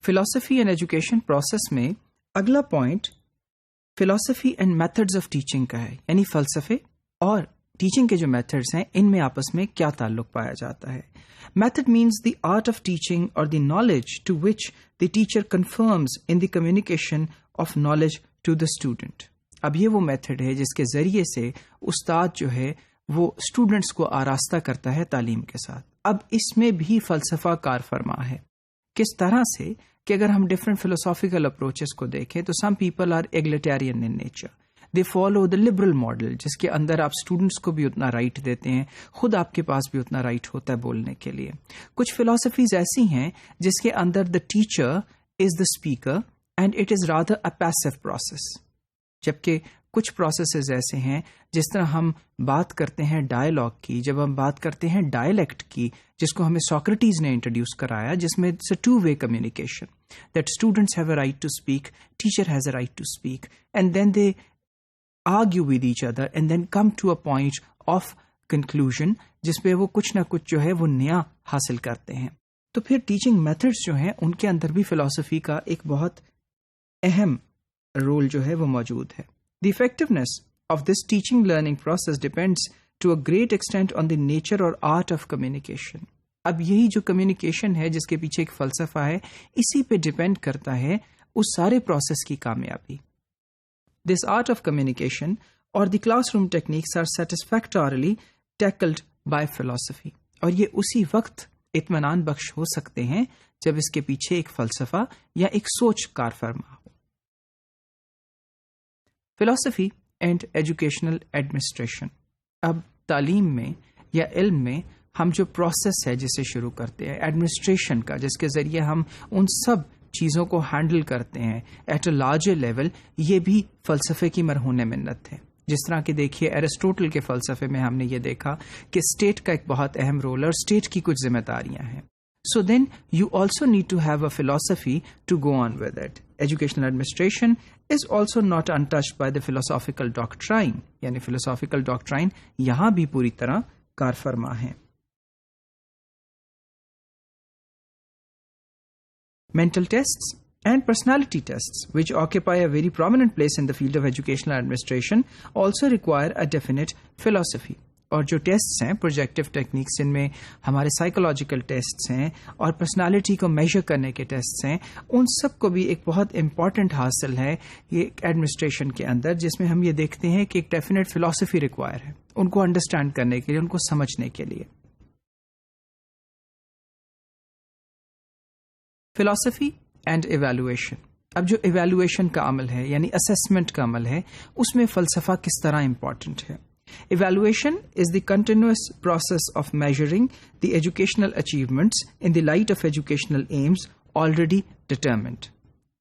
فلسفی and education process میں اگلا پوائنٹ فلسفی اینڈ میتھڈز آف ٹیچنگ کا ہے، یعنی فلسفے اور ٹیچنگ کے جو میتھڈز ہیں ان میں آپس میں کیا تعلق پایا جاتا ہے. Method means the art of teaching اور the knowledge to which the teacher confirms in the communication of knowledge to the student. اب یہ وہ میتھڈ ہے جس کے ذریعے سے استاد جو ہے وہ اسٹوڈنٹس کو آراستہ کرتا ہے تعلیم کے ساتھ. اب اس میں بھی فلسفہ کار فرما ہے. کس طرح سے کہ اگر ہم ڈفرینٹ فلوسافیکل اپروچز کو دیکھیں تو some people are egalitarian in nature, they follow the liberal model, جس کے اندر آپ اسٹوڈنٹس کو بھی اتنا رائٹ دیتے ہیں، خود آپ کے پاس بھی اتنا رائٹ ہوتا ہے بولنے کے لیے. کچھ فلاسفیز ایسی ہیں جس کے اندر the teacher is the speaker and it is rather a passive process, جبکہ کچھ پروسیسز ایسے ہیں جس طرح ہم بات کرتے ہیں ڈائلاگ کی، جب ہم بات کرتے ہیں ڈائلیکٹ کی، جس کو ہمیں سوکریٹیز نے انٹروڈیوس کرایا، جس میں it's a two way communication that students have a right to speak, teacher has a right to speak, and then they argue with each other and then come to a point of conclusion جس پہ وہ کچھ نہ کچھ جو ہے وہ نیا حاصل کرتے ہیں. تو پھر ٹیچنگ میتھڈس جو ہیں ان کے اندر بھی فلسفی کا ایک بہت اہم رول جو ہے وہ موجود ہے. The effectiveness of this teaching learning process depends to a great extent on the nature or art of communication. اب یہی جو کمیونیکیشن ہے جس کے پیچھے ایک فلسفہ ہے، اسی پہ ڈیپینڈ کرتا ہے اس سارے پروسیس کی کامیابی. This art of communication or the classroom techniques are satisfactorily tackled by philosophy. اور یہ اسی وقت اطمینان بخش ہو سکتے ہیں جب اس کے پیچھے ایک فلسفہ یا ایک سوچ کار فرما ہو. فلسفی اینڈ ایجوکیشنل ایڈمنسٹریشن. اب تعلیم میں یا علم میں ہم جو پروسیس ہے جسے شروع کرتے ہیں ایڈمنسٹریشن کا، جس کے ذریعے ہم ان سب چیزوں کو ہینڈل کرتے ہیں ایٹ اے لارجر لیول، یہ بھی فلسفے کی مرہون منت ہے. جس طرح کہ دیکھیے ایرسٹوٹل کے فلسفے میں ہم نے یہ دیکھا کہ اسٹیٹ کا ایک بہت اہم رول ہے اور اسٹیٹ کی کچھ ذمہ داریاں ہیں. So then you also need to have a philosophy to go on with it. Educational administration is also not untouched by the philosophical doctrine. یعنی philosophical doctrine یہاں بھی پوری طرح کار فرما ہے. Mental tests and personality tests, which occupy a very prominent place in the field of educational administration, also require a definite philosophy. اور جو tests ہیں پروجیکٹیو ٹیکنیکس، جن میں ہمارے سائیکولوجیکل ٹیسٹس ہیں اور پرسنالٹی کو میجر کرنے کے ٹیسٹس ہیں، ان سب کو بھی ایک بہت امپورٹنٹ حاصل ہے یہ ایڈمنسٹریشن کے اندر، جس میں ہم یہ دیکھتے ہیں کہ ایک ڈیفینیٹ فلسفی ریکوائر ہے ان کو انڈرسٹینڈ کرنے کے لیے، ان کو سمجھنے کے لیے. فلسفی اینڈ ایویلویشن. اب جو ایویلویشن کا عمل ہے یعنی اسیسمنٹ کا عمل ہے، اس میں فلسفہ کس طرح امپورٹنٹ ہے. Evaluation is the continuous process of measuring the educational achievements in the light of educational aims already determined.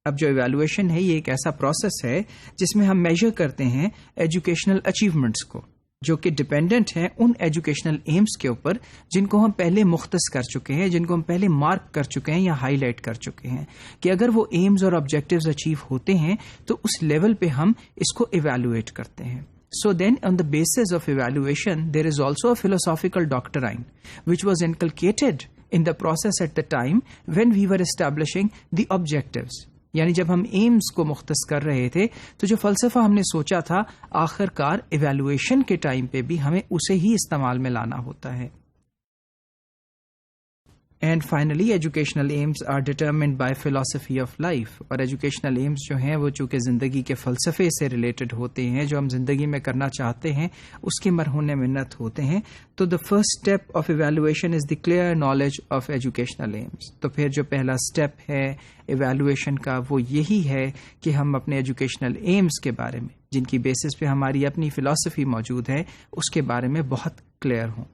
اب جو ایویلویشن ہے یہ ایک ایسا پروسیس ہے جس میں ہم میجر کرتے ہیں ایجوکیشنل اچیومنٹس کو، جو کہ ڈپینڈنٹ ہیں ان ایجوکیشنل ایمز کے اوپر جن کو ہم پہلے مختص کر چکے ہیں، جن کو ہم پہلے مارک کر چکے ہیں یا ہائی لائٹ کر چکے ہیں، کہ اگر وہ ایمز اور آبجیکٹیوز اچیو ہوتے ہیں تو اس لیول پہ ہم اس کو ایویلویٹ کرتے ہیں. So then on the basis of evaluation, there is also a philosophical doctrine which was inculcated in the process at the time when we were establishing the objectives. یعنی جب ہم ایمز کو مختص کر رہے تھے تو جو فلسفہ ہم نے سوچا تھا آخر کار ایویلویشن کے ٹائم پہ بھی ہمیں اسے ہی استعمال میں لانا ہوتا ہے. And finally educational aims are determined by philosophy of life. اور ایجوکیشنل ایمز جو ہیں وہ چونکہ زندگی کے فلسفے سے ریلیٹڈ ہوتے ہیں، جو ہم زندگی میں کرنا چاہتے ہیں اس کے مرہون منت ہوتے ہیں. تو the first step of evaluation is the clear knowledge of educational aims. تو پھر جو پہلا اسٹیپ ہے ایویلویشن کا وہ یہی ہے کہ ہم اپنے ایجوکیشنل ایمز کے بارے میں، جن کی بیسس پہ ہماری اپنی فلسفی موجود ہے، اس کے بارے میں بہت کلیئر ہوں.